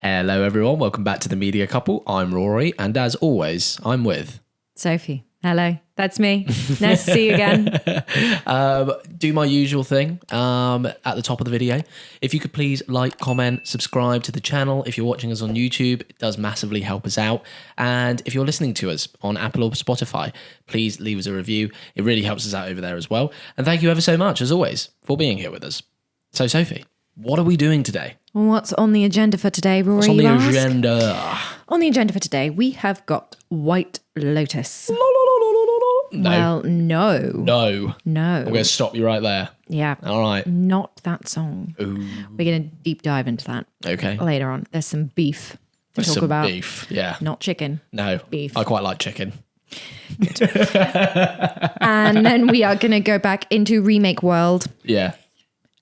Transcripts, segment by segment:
Hello everyone, welcome back to The Media Couple. I'm Rory, and as always, I'm with... Sophie. Hello, that's me. Nice to see you again. Do my usual thing at the top of the video. If you could please like, comment, subscribe to the channel. If you're watching us on YouTube, it does massively help us out. And if you're listening to us on Apple or Spotify, please leave us a review. It really helps us out over there as well. And thank you ever so much, as always, for being here with us. So Sophie, what are we doing today? What's on the agenda for today, Rory? What's on the agenda? On the agenda for today, we have got White Lotus. No. Well, no. No. No. I'm going to stop you right there. Yeah. All right. Not that song. Ooh. We're going to deep dive into that Okay. later on. There's some beef to There's talk some about. beef. Yeah. Not chicken. No. Beef. I quite like chicken. And then we are going to go back into remake world, Yeah.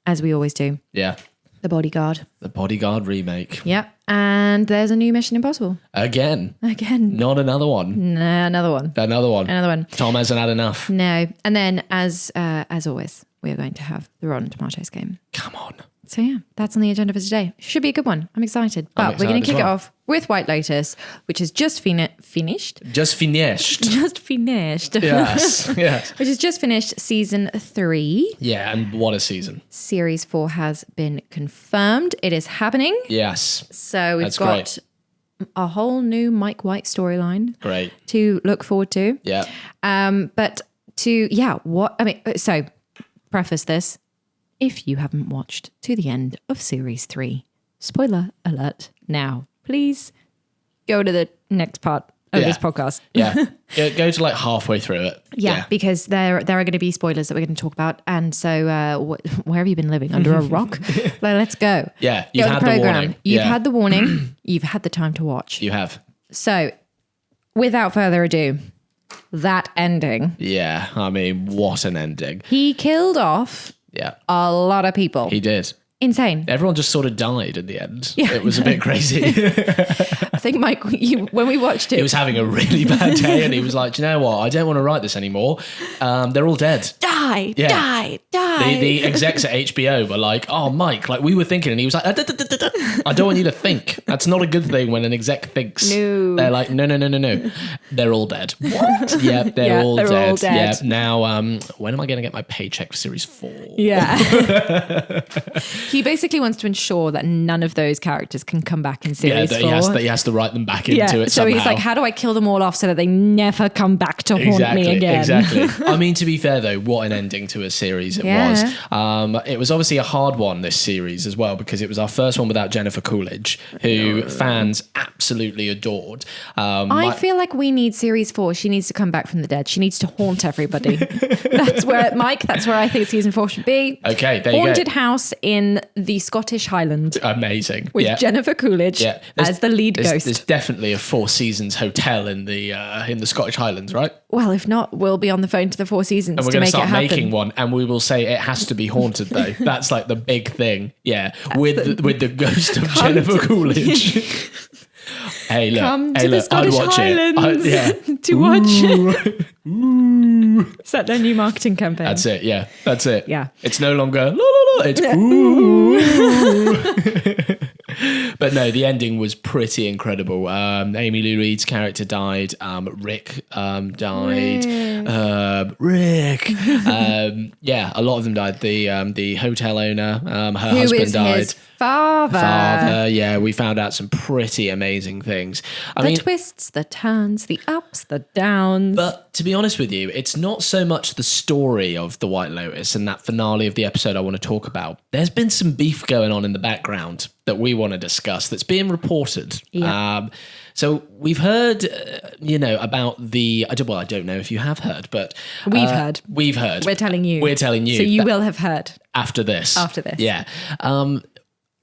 as we always do. Yeah. The Bodyguard. The Bodyguard remake. Yep. And there's a new Mission Impossible. Again. Not another one. Nah, another one. Another one. Another one. Tom hasn't had enough. No. And then as always, we are going to have the Rotten Tomatoes game. Come on. So yeah, that's on the agenda for today. Should be a good one. I'm excited. But we're going to kick it off with White Lotus, which is just finished. Just finished. Just finished. Yes. Yes. Which is just finished season 3. Yeah, and what a season. Series 4 has been confirmed. It is happening. Yes. So we've That's got a whole new Mike White storyline Great. to look forward to. Yeah. So preface this. If you haven't watched to the end of series 3, spoiler alert now, please go to the next part of this podcast. Yeah. Go to like halfway through it. Yeah, because there are going to be spoilers that we're going to talk about. And so where have you been living? Under a rock? Let's go. Yeah. You've had the warning. You've had the warning. You've had the time to watch. You have. So without further ado, that ending. Yeah. I mean, what an ending. He killed off a lot of people. He did. Insane. Everyone just sort of died in the end. Yeah, it was a bit crazy. I think Mike, when we watched it, he was having a really bad day and he was like, do you know what? I don't want to write this anymore. They're all dead. Die. The execs at HBO were like, oh, Mike, like we were thinking. And he was like, I don't want you to think. That's not a good thing when an exec thinks. No. They're like, no. They're all dead. What? Yeah, they're all dead. Yeah. Now, when am I going to get my paycheck for series 4? Yeah. He basically wants to ensure that none of those characters can come back in series 4. That he has to write them back into it so somehow. he's like, how do I kill them all off so that they never come back to haunt me again? Exactly. I mean, to be fair though, what an ending to a series it was. It was obviously a hard one, this series as well, because it was our first one without Jennifer Coolidge, who fans absolutely adored. I feel like we need series 4. She needs to come back from the dead. She needs to haunt everybody. That's where I think season 4 should be. Okay, there you go. Haunted house in the Scottish Highland. Amazing. With Jennifer Coolidge as the lead ghost. There's definitely a Four Seasons hotel in the Scottish Highlands, right? Well, if not, we'll be on the phone to the Four Seasons and we're to make it happen. And we're going to start making one, and we will say it has to be haunted, though. That's like the big thing. Yeah, with the ghost of Jennifer Coolidge. Hey, look. Come to the Scottish Highlands to watch it. Is that their new marketing campaign? That's it, yeah. That's it. Yeah. It's no longer, la, la, la, it's ooh. But no, the ending was pretty incredible. Amy Lou Reed's character died. Rick died. Rick. A lot of them died. The hotel owner, her husband died. His father. Yeah, we found out some pretty amazing things. I mean, twists, the turns, the ups, the downs. But to be honest with you, it's not so much the story of the White Lotus and that finale of the episode I want to talk about. There's been some beef going on in the background that we want to discuss that's being reported. Yeah. So we've heard, about the... I don't know if you have heard, but... We've heard. We've heard. We're telling you. So you will have heard. After this. Yeah.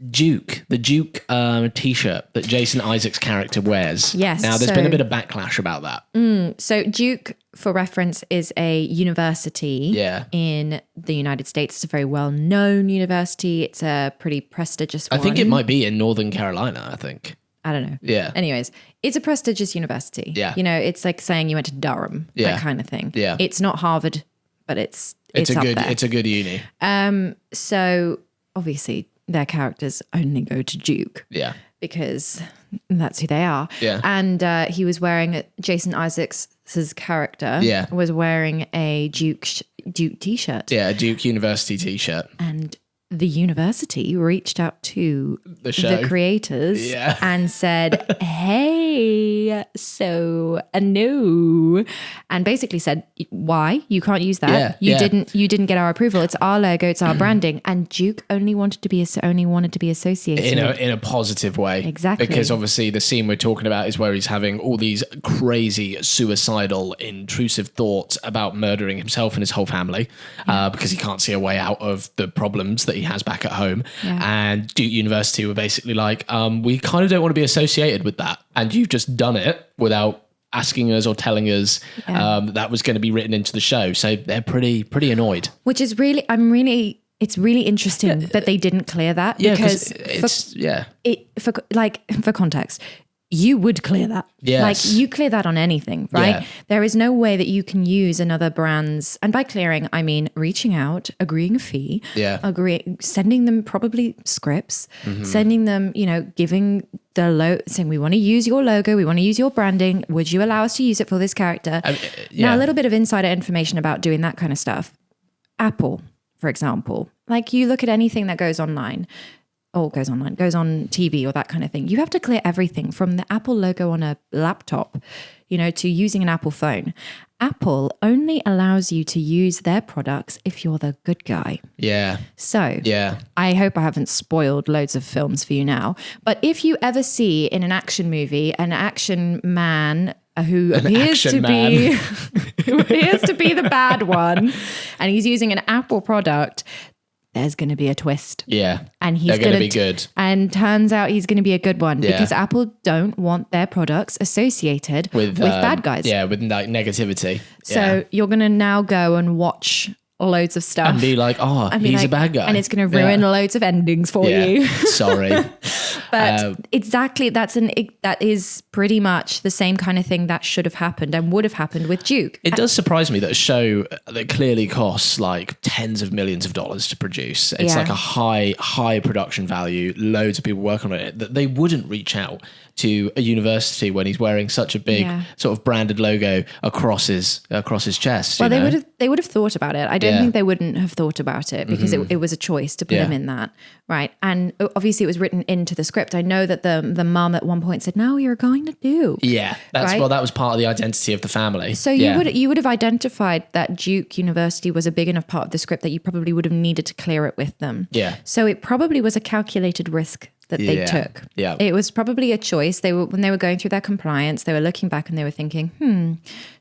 The Duke t-shirt that Jason Isaac's character wears. Yes. Now, there's been a bit of backlash about that. So Duke, for reference, is a university in the United States. It's a very well-known university. It's a pretty prestigious one. I think it might be in Northern Carolina, I think. I don't know. Yeah. Anyways, it's a prestigious university. Yeah. It's like saying you went to Durham, that kind of thing. Yeah. It's not Harvard, but it's a up good there. It's a good uni. So obviously their characters only go to Duke. Yeah. because that's who they are. Yeah. And he was wearing Jason Isaacs' character was wearing a Duke t-shirt. Yeah, a Duke University t-shirt. And the university reached out to the creators and said, hey, so no. And basically said, why? You can't use that. You didn't get our approval. It's our logo, it's our branding. And Duke only wanted to be associated. In a positive way. Exactly. Because obviously the scene we're talking about is where he's having all these crazy, suicidal, intrusive thoughts about murdering himself and his whole family because he can't see a way out of the problems that he has back at home. And Duke University were basically like, we kind of don't want to be associated with that, and you've just done it without asking us or telling us that was going to be written into the show. So they're pretty annoyed, which is really it's really interesting that they didn't clear that, because for context, you would clear that. Yes. Like you clear that on anything, right? Yeah. There is no way that you can use another brand's, and by clearing, I mean reaching out, agreeing a fee, sending them probably scripts, sending them, giving the saying, we want to use your logo, we want to use your branding. Would you allow us to use it for this character? Now, a little bit of insider information about doing that kind of stuff. Apple, for example, like you look at anything that goes online, goes on TV or that kind of thing. You have to clear everything from the Apple logo on a laptop, to using an Apple phone. Apple only allows you to use their products if you're the good guy. Yeah. So I hope I haven't spoiled loads of films for you now. But if you ever see in an action movie an action man who appears to be the bad one, and he's using an Apple product, there's going to be a twist. Yeah. And he's going to be good. And turns out he's going to be a good one because Apple don't want their products associated with bad guys. Yeah, with like negativity. So you're going to now go and watch loads of stuff. And be like, he's a bad guy. And it's going to ruin loads of endings for you. Sorry. But exactly, that is pretty much the same kind of thing that should have happened and would have happened with Duke. It does surprise me that a show that clearly costs like tens of millions of dollars to produce, it's like a high production value, loads of people working on it, that they wouldn't reach out to a university when he's wearing such a big sort of branded logo across his chest. Well, they would have thought about it. I don't think they wouldn't have thought about it because it was a choice to put him in that, right? And obviously it was written into the script. I know that the mum at one point said, "No, you're going to do." Yeah, that was part of the identity of the family. So you would have identified that Duke University was a big enough part of the script that you probably would have needed to clear it with them. Yeah. So it probably was a calculated risk that they took. Yeah. It was probably a choice. When they were going through their compliance, they were looking back and they were thinking,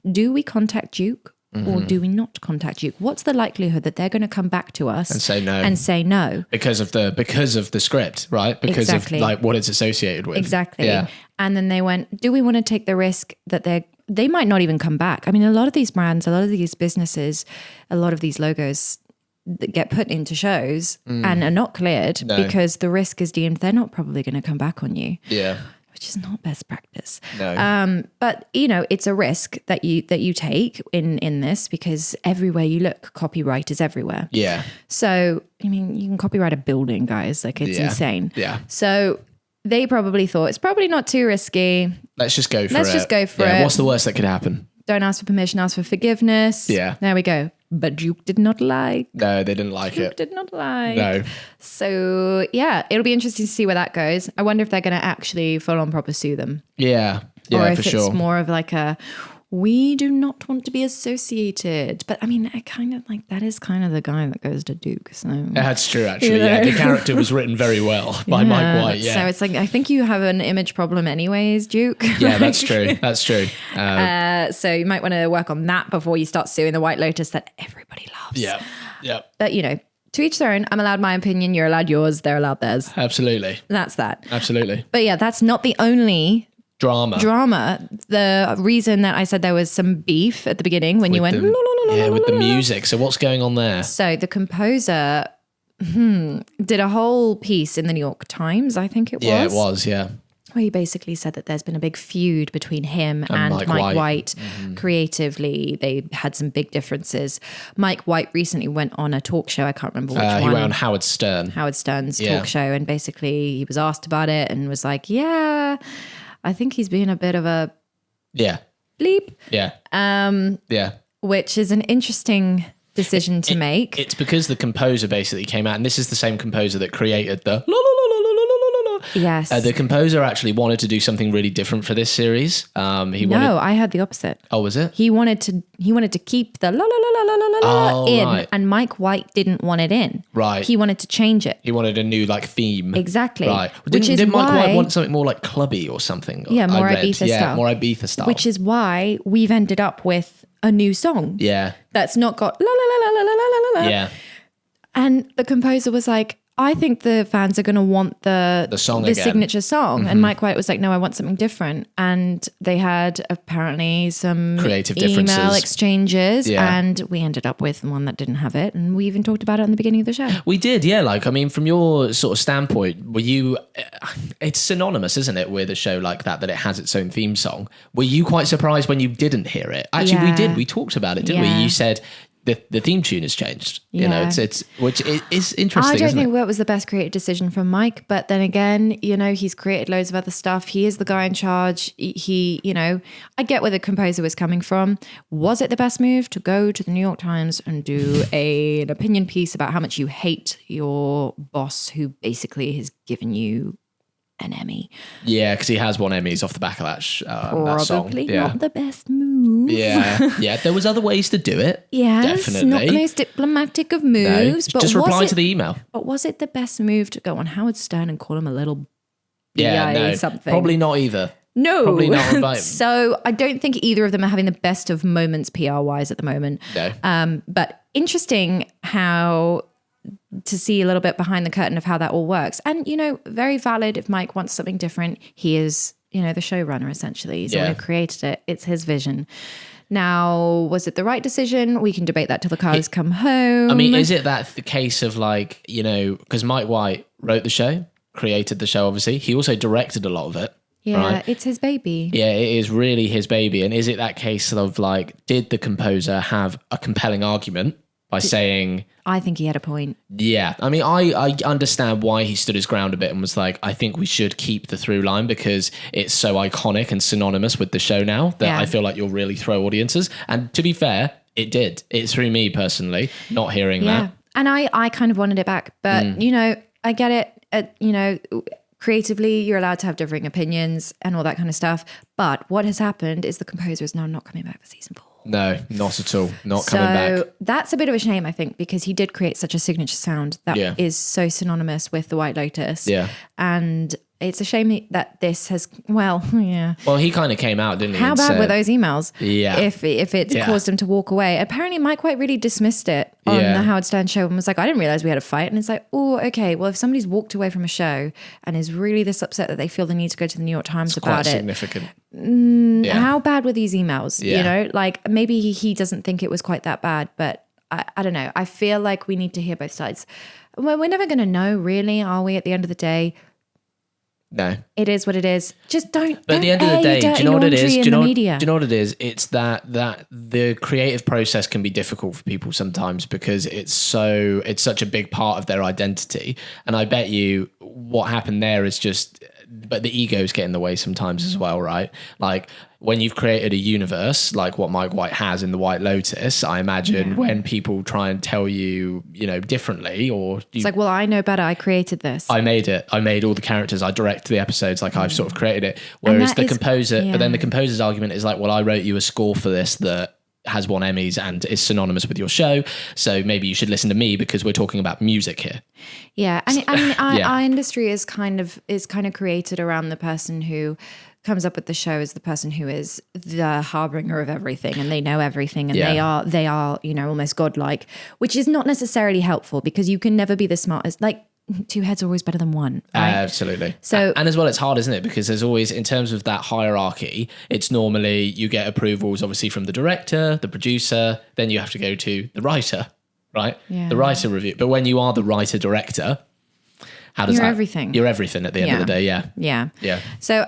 do we contact Duke or do we not contact Duke? What's the likelihood that they're going to come back to us and say no? Because of the script, right? Because of like what it's associated with. Exactly. Yeah. And then they went, do we want to take the risk that they might not even come back? I mean, a lot of these brands, a lot of these businesses, a lot of these logos that get put into shows and are not cleared because the risk is deemed they're not probably going to come back on you. Yeah. Which is not best practice. No. But it's a risk that you take in this because everywhere you look, copyright is everywhere. Yeah. So, I mean, you can copyright a building, guys. Like it's insane. Yeah. So they probably thought it's probably not too risky. Let's just go for it. What's the worst that could happen? Don't ask for permission, ask for forgiveness. Yeah. There we go. But Duke did not like. No, they didn't like it. Duke did not like. No. So, it'll be interesting to see where that goes. I wonder if they're going to actually full on proper sue them. Yeah. Yeah, or if it's more of like we do not want to be associated. But I mean, I kind of like, that is kind of the guy that goes to Duke. So that's true, actually. Yeah, the character was written very well by Mike White. Yeah. So it's like, I think you have an image problem anyways, Duke. Yeah, that's true. That's true. So you might want to work on that before you start suing the White Lotus that everybody loves. Yeah. Yeah. But to each their own. I'm allowed my opinion. You're allowed yours. They're allowed theirs. Absolutely. That's that. Absolutely. But yeah, that's not the only drama. The reason that I said there was some beef at the beginning when you went with the music. So what's going on there? So the composer did a whole piece in the New York Times, I think it was. Yeah, it was, yeah. where he basically said that there's been a big feud between him and Mike White. Creatively, they had some big differences. Mike White recently went on a talk show. I can't remember which one. He went on Howard Stern's talk show, and basically he was asked about it and was like, yeah, I think he's been a bit of a bleep. Which is an interesting decision to make. It's because the composer basically came out, and this is the same composer that created the la la la la la la la la. Yes. The composer actually wanted to do something really different for this series. I heard the opposite. Oh, was it? He wanted to keep the la la la la la la la in, right. and Mike White didn't want it in. Right. He wanted to change it. He wanted a new theme. Exactly. Right. Didn't Mike White want something more like clubby or something? Yeah, more Ibiza style. Yeah, more Ibiza style. Which is why we've ended up with a new song. Yeah. That's not got la la la la la la la la. Yeah. And the composer was like, I think the fans are going to want the song the signature song. And Mike White was like, no, I want something different. And they had apparently some creative email differences. Exchanges, and we ended up with one that didn't have it. And we even talked about it in the beginning of the show. We did, yeah. Like, I mean, from your sort of standpoint, were you, it's synonymous, isn't it, with a show like that it has its own theme song. Were you quite surprised when you didn't hear it? Actually, we did. We talked about it, didn't we? You said, the theme tune has changed. You know, it's which is interesting. I don't think that was the best creative decision from Mike, but then again, you know, he's created loads of other stuff. He is the guy in charge. He, you know, I get where the composer was coming from. Was it the best move to go to the New York Times and do an opinion piece about how much you hate your boss, who basically has given you an Emmy? Yeah, because he has won Emmys off the back of that song. Probably not the best move. Yeah. There was other ways to do it. Yes, definitely. not the most diplomatic of moves. No, but just reply to the email. But was it the best move to go on Howard Stern and call him a little something? Probably not either. No. Probably not. So I don't think either of them are having the best of moments PR-wise at the moment. No. But interesting how to see a little bit behind the curtain of how that all works. And, you know, very valid if Mike wants something different. He is, you know, the showrunner, essentially. He's the one who created it. It's his vision. Now, was it the right decision? We can debate that till the cows come home. I mean, is it that the case of like, you know, because Mike White wrote the show, created the show, obviously. He also directed a lot of it. Yeah, right? It's his baby. Yeah, it is really his baby. And is it that case of like, did the composer have a compelling argument by saying... I think he had a point. Yeah. I mean, I understand why he stood his ground a bit and was like, I think we should keep the through line because it's so iconic and synonymous with the show now that I feel like you'll really throw audiences. And to be fair, it did. It threw me personally, not hearing that. And I kind of wanted it back. But, you know, I get it. You know, creatively, you're allowed to have differing opinions and all that kind of stuff. But what has happened is the composer is now not coming back for season 4. No, not at all. Not coming back. So that's a bit of a shame, I think, because he did create such a signature sound that is so synonymous with the White Lotus. Yeah. And it's a shame that this has, well, he kind of came out, didn't he? How bad were those emails? Yeah. If it's caused him to walk away. Apparently, Mike White really dismissed it on the Howard Stern show and was like, I didn't realize we had a fight. And it's like, oh, okay. Well, if somebody's walked away from a show and is really this upset that they feel the need to go to the New York Times about quite it. Significant. How bad were these emails? You know, like maybe he doesn't think it was quite that bad, but I don't know. I feel like we need to hear both sides. Well, we're never going to know, really, are we, at the end of the day? No. It is what it is. Just don't. But at the end of the day, do you know what it is? Do you know what it is? It's that the creative process can be difficult for people sometimes because it's such a big part of their identity. And I bet you what happened there is just, but the egos get in the way sometimes as well, right? Like when you've created a universe like what Mike White has in the White Lotus, I imagine when people try and tell you, you know, differently it's like, well, I know better. I created this. I made it. I made all the characters. I direct the episodes. Like I've sort of created it. Whereas the composer, but then the composer's argument is like, well, I wrote you a score for this that has won Emmys and is synonymous with your show. So maybe you should listen to me because we're talking about music here. Yeah. And I mean, our industry is kind of created around the person who comes up with the show as the person who is the harbinger of everything and they know everything and they are, you know, almost godlike, which is not necessarily helpful because you can never be the smartest. Like, 2 heads are always better than one. Right? Absolutely. So, and as well, it's hard, isn't it? Because there's always, in terms of that hierarchy, it's normally you get approvals, obviously, from the director, the producer, then you have to go to the writer, right? Yeah. The writer review. But when you are the writer-director, How does You're that? everything. You're everything at the end of the day. Yeah. Yeah. Yeah. So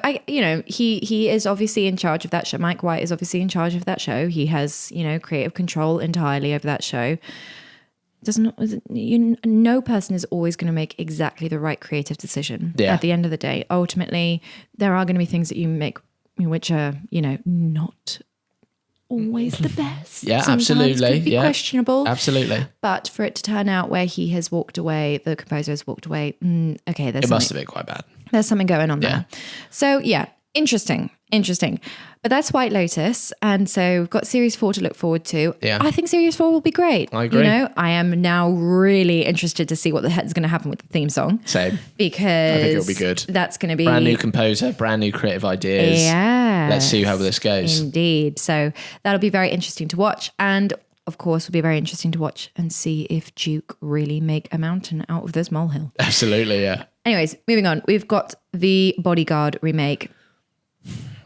he is obviously in charge of that show. Mike White is obviously in charge of that show. He has, creative control entirely over that show. No person is always going to make exactly the right creative decision. Yeah. At the end of the day, ultimately, there are going to be things that you make which are, not always the best. Yeah, Sometimes absolutely. could be questionable. Absolutely. But for it to turn out where he has walked away, the composer has walked away, okay, It must have been quite bad. there's something going on Yeah. there. So yeah, interesting. But that's White Lotus. And so we've got series 4 to look forward to. Yeah. I think series 4 will be great. I agree. I am now really interested to see what the heck's going to happen with the theme song. Same. Because I think it'll be good. That's going to be Brand new composer, brand new creative ideas. Yeah. Let's see how this goes. Indeed. So that'll be very interesting to watch. And of course, will be very interesting to watch and see if Duke really make a mountain out of this molehill. Absolutely, yeah. Anyways, moving on. We've got the Bodyguard remake.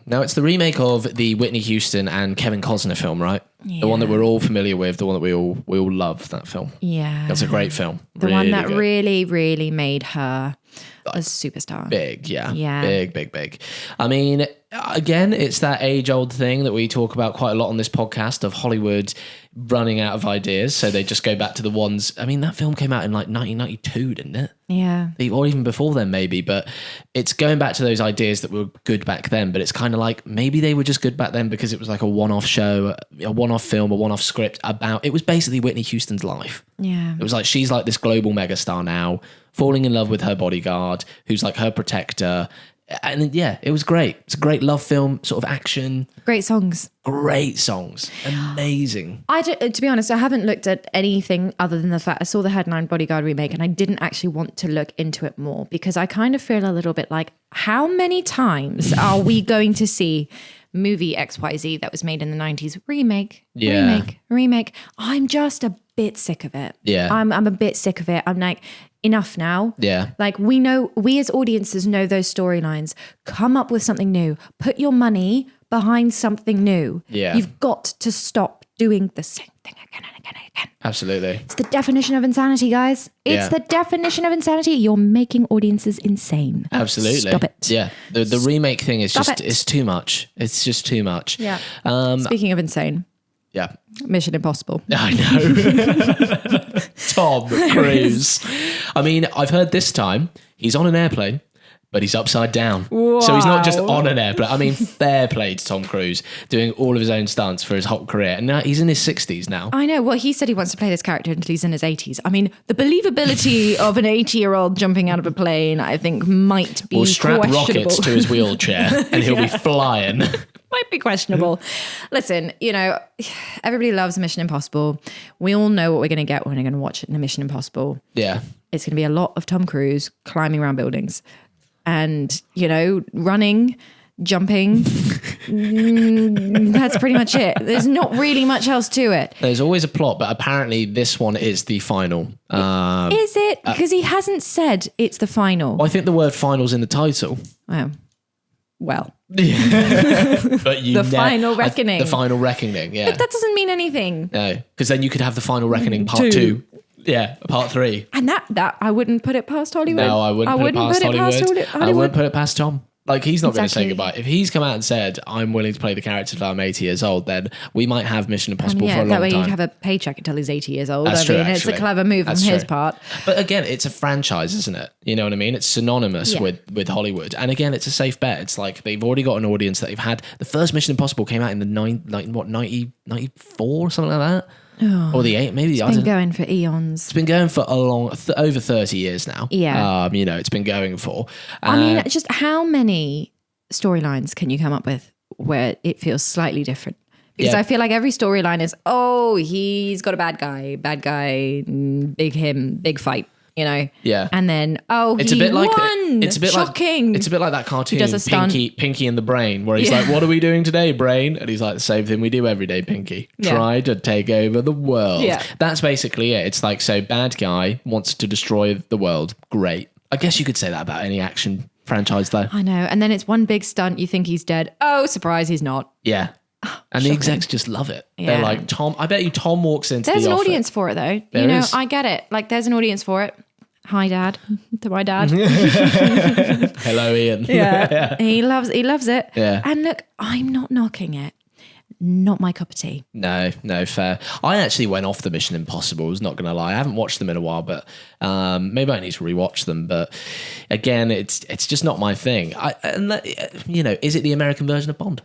Now, it's the remake of the Whitney Houston and Kevin Costner film, right? Yeah. The one that we're all familiar with, the one that we all love, that film. Yeah. That's a great film. The Really one that good. really, really made her a superstar. Big, yeah. Yeah. Big. I mean, again, it's that age-old thing that we talk about quite a lot on this podcast of Hollywood running out of ideas. So they just go back to the ones. I mean, that film came out in like 1992, didn't it? Yeah. Or even before then, maybe. But it's going back to those ideas that were good back then. But it's kind of like maybe they were just good back then because it was like a one-off show, a one-off film, a one-off script about. It was basically Whitney Houston's life. Yeah. It was like she's like this global megastar now, falling in love with her bodyguard, who's like her protector. And yeah, it was great. It's a great love film, sort of action. Great songs. Great songs. Amazing. To be honest, I haven't looked at anything other than the fact I saw the headline Bodyguard remake and I didn't actually want to look into it more because I kind of feel a little bit like, how many times are we going to see movie XYZ that was made in the 90s remake? I'm just a bit sick of it. Yeah. I'm a bit sick of it. I'm like, enough now. Yeah. Like we as audiences know those storylines. Come up with something new. Put your money behind something new. Yeah. You've got to stop doing the same thing again and again and again. Absolutely. It's the definition of insanity, guys. It's the definition of insanity. You're making audiences insane. Absolutely. Stop it. Yeah. The remake thing is Stop it. it's too much. It's just too much. Yeah. Speaking of insane, Yeah. Mission Impossible. I know. Tom Cruise. I mean, I've heard this time he's on an airplane, but he's upside down. Wow. So he's not just on an airplane. I mean, fair play to Tom Cruise doing all of his own stunts for his whole career. And now he's in his 60s now. I know. Well, he said he wants to play this character until he's in his 80s. I mean, the believability of an 80-year-old jumping out of a plane, I think, might be We'll strap questionable. rockets to his wheelchair and he'll be flying. Might be questionable. Listen, everybody loves Mission Impossible. We all know what we're going to get when we're going to watch it in a Mission Impossible. Yeah. It's going to be a lot of Tom Cruise climbing around buildings and, running, jumping. That's pretty much it. There's not really much else to it. There's always a plot, but apparently this one is the final. Is it? Because he hasn't said it's the final. Well, I think the word final's in the title. Oh. Well. But The final reckoning. The final reckoning, yeah. But that doesn't mean anything. No, because then you could have the final reckoning part 2. Yeah, part 3. And that I wouldn't put it past Hollywood. No, I wouldn't put it past Hollywood. I wouldn't put it past Tom. Like, he's not going to say Exactly. goodbye. If he's come out and said, I'm willing to play the character till I'm 80 years old, then we might have Mission Impossible for a long that way time. you'd have a paycheck until he's 80 years old. That's true, it's a actually. clever move That's on his true. part. But again, it's a franchise, isn't it? You know what I mean? It's synonymous Yeah. with Hollywood. And again, it's a safe bet. It's like they've already got an audience that they've had. The first Mission Impossible came out in the 94 or something like that? Or the 8, maybe. Been going for eons. It's been going for over 30 years now. Yeah. It's been going for. I mean, just how many storylines can you come up with where it feels slightly different? Because Yeah. I feel like every storyline is, he's got a bad guy, big him, big fight, Yeah. And then, It's he a bit like won. it's a bit Shocking. It's a bit like that cartoon, does a stunt. Pinky and the Brain, where he's like, "What are we doing today, Brain?" And he's like, "The same thing we do every day, Pinky. Yeah. Try to take over the world." Yeah. That's basically it. It's like, so bad guy wants to destroy the world. Great. I guess you could say that about any action franchise, though. I know. And then it's one big stunt. You think he's dead. Oh, surprise, he's not. Yeah. And the execs just love it. Yeah. They're like, Tom. I bet you Tom walks into There's the an office. audience for it, though. There is. I get it. Like, there's an audience for it. Hi, Dad. To my dad. Hello, Ian. Yeah. He loves it. Yeah. And look, I'm not knocking it. Not my cup of tea. No, fair. I actually went off the Mission Impossibles, not going to lie. I haven't watched them in a while, but maybe I need to rewatch them. But again, it's just not my thing. Is it the American version of Bond?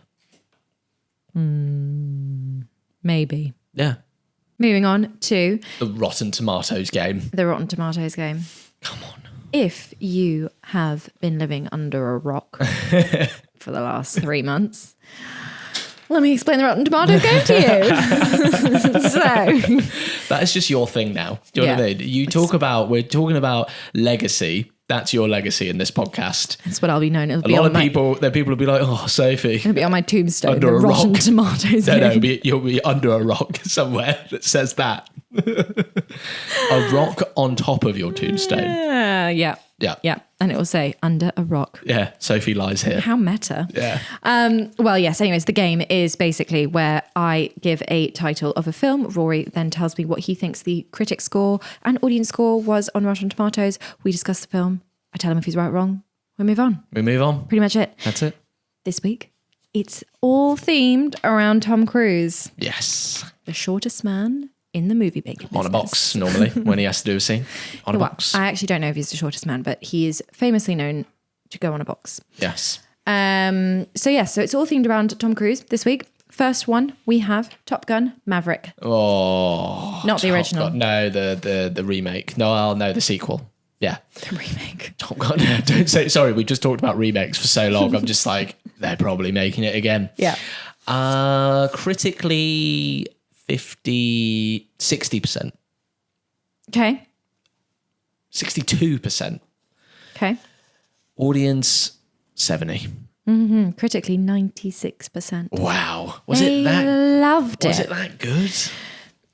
Maybe. Yeah. Moving on to The Rotten Tomatoes game. the Rotten Tomatoes game. Come on. If you have been living under a rock for the last 3 months, let me explain the Rotten Tomatoes game to you. So, That is just your thing now. Do you know what I mean? We're talking about legacy. That's your legacy in this podcast. that's what I'll be known. It'll A lot of people will be like, oh, Sophie. It'll be on my tombstone. Under the a Rotten rock. Tomatoes No, game. you'll be under a rock somewhere that says that. A rock on top of your tombstone. Yeah. Yeah. And it will say under a rock. Yeah, Sophie lies here. How meta. Yeah. Well, yes. Anyways, the game is basically where I give a title of a film. Rory then tells me what he thinks the critic score and audience score was on Rotten Tomatoes. We discuss the film. I tell him if he's right or wrong. We move on. We move on. Pretty much it. That's it. This week, it's all themed around Tom Cruise, Yes. the shortest man in the movie making On a business. box, normally, when he has to do a scene. On a box. I actually don't know if he's the shortest man, but he is famously known to go on a box. Yes. So it's all themed around Tom Cruise this week. First one, we have Top Gun Maverick. Oh. Not the Top original. Gun. No, the remake. No, the sequel. Yeah. The remake. Top Gun. Don't say, sorry, we just talked about remakes for so long. I'm just like, they're probably making it again. Yeah. Critically, 60%. Okay. 62%. Okay. Audience, 70. Critically, 96%. Wow. Was They it that? loved Was it. it that good?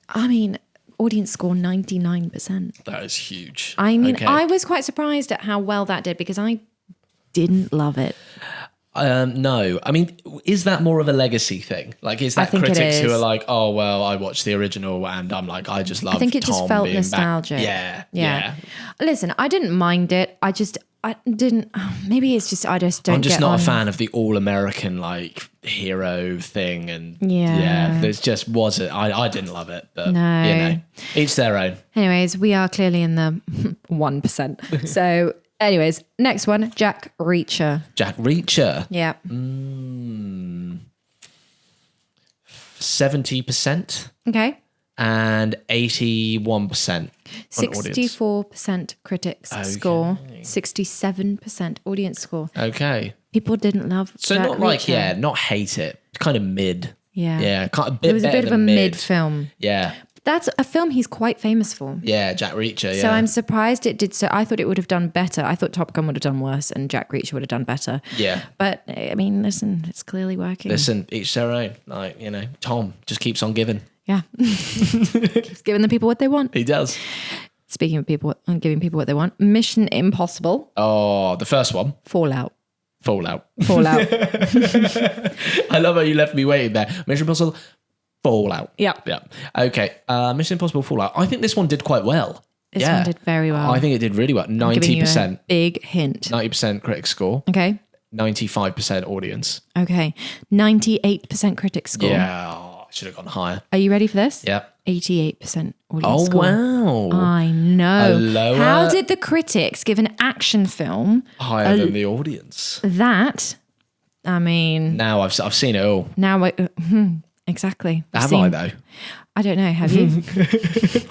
I mean, audience score 99%. That is huge. I mean, Okay. I was quite surprised at how well that did because I didn't love it. No, I mean, is that more of a legacy thing? Like, is I that think it critics who is. are like, oh well, I watched the original and I'm like, I just love. I think it just Tom felt being nostalgic. Back. Yeah. Listen, I didn't mind it. I didn't. Maybe it's just I just don't. I'm just get not on. a fan of the all-American like hero thing, and Yeah. there's just wasn't. I didn't love it, but No. you know, each their own. Anyways, we are clearly in the 1%. So, anyways, next one, Jack Reacher. Jack Reacher, Yeah. 70% Okay. and 81%. 64% critics score, 67% audience score. Okay, People didn't love so Jack not like Reacher. not hate it, kind of mid. Yeah. kind of a bit. It was a better bit of a than mid film. Yeah, That's a film he's quite famous for. yeah, Jack Reacher. Yeah, So I'm surprised it did so. I thought it would have done better. I thought Top Gun would have done worse and Jack Reacher would have done better. Yeah. But I mean, listen, it's clearly working. Listen, each their own. Like, Tom just keeps on giving. Yeah. Keeps giving the people what they want. He does. Speaking of people and giving people what they want, Mission Impossible, Oh, the first one, Fallout. Fallout. Fallout. I love how you left me waiting there. Mission Impossible, Fallout. Yeah. Yeah. Okay. Mission Impossible, Fallout. I think this one did quite well. This one did very well. I think it did really well. I'm giving you a 90%. big hint. 90% critic score. Okay. 95% audience. Okay. 98% critic score. Yeah. I should have gone higher. Are you ready for this? Yeah. 88% audience Oh, score. wow. I know. A lower- How did the critics give an action film Higher than the audience. that? I mean, Now I've seen it all. now exactly. I've Have seen- I, though? I don't know. Have you?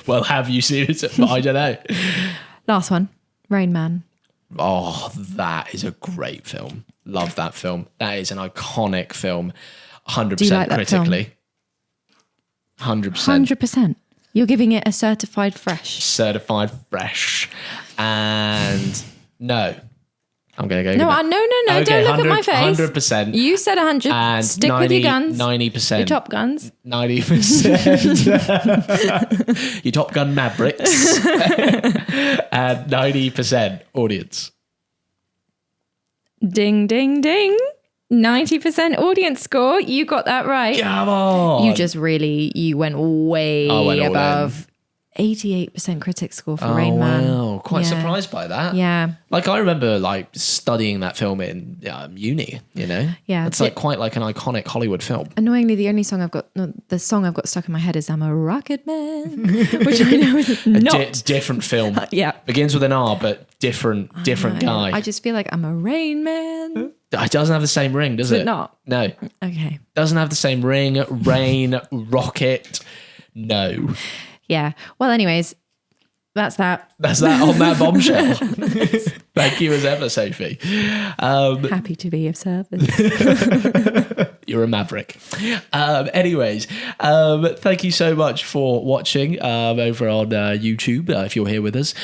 Well, have you seen it? I don't know. Last one. Rain Man. Oh, that is a great film. Love that film. That is an iconic film. 100% Do you like that critically. 100%. 100%. You're giving it a certified fresh. Certified fresh. And no. I'm going to go. No, with that. no. Okay, Don't look at my face. 100%. You said 100. And Stick 90, with your guns. 90%. Your Top Guns. 90%. Your Top Gun Mavericks. And 90% audience. Ding, ding, ding. 90% audience score. You got that right. Come on. You just really, you went way I went all above 88% critic score for Oh, Rain Man. wow. Quite Yeah. surprised by that. Yeah. Like, I remember, like, studying that film in uni, you know? Yeah. It's, like, quite like an iconic Hollywood film. Annoyingly, the only song I've got, no, the song I've got stuck in my head is "I'm a Rocket Man," which I know is not. Different film. Yeah. Begins with an R, but different guy. I just feel like I'm a Rain Man. It doesn't have the same ring, does it? Not? No. Okay. Doesn't have the same ring, rain, rocket. No. Yeah. Well, anyways, that's that. That's that on that bombshell. Thank you as ever, Sophie. Happy to be of service. You're a maverick. Anyways, thank you so much for watching over on YouTube. If you're here with us,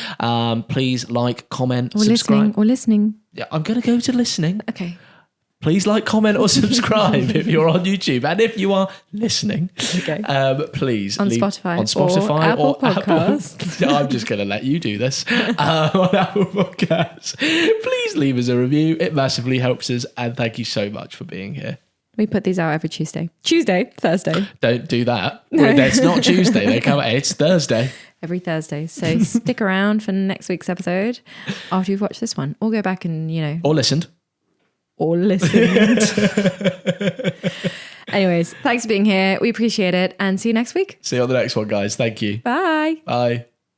please like, comment, subscribe. Or listening. Yeah, I'm going to go to listening. Okay. Please like, comment, or subscribe if you're on YouTube. And if you are listening, Okay. please On leave Spotify or Apple Apple. Podcasts. I'm just going to let you do this. On Apple Podcasts. Please leave us a review. It massively helps us. And thank you so much for being here. We put these out every Thursday. Don't do that. It's not Tuesday. They come. It's Thursday. Every Thursday. So stick around for next week's episode after you've watched this one. Or go back and, Or listened. Or listened. Anyways, thanks for being here. We appreciate it. And see you next week. See you on the next one, guys. Thank you. Bye. Bye.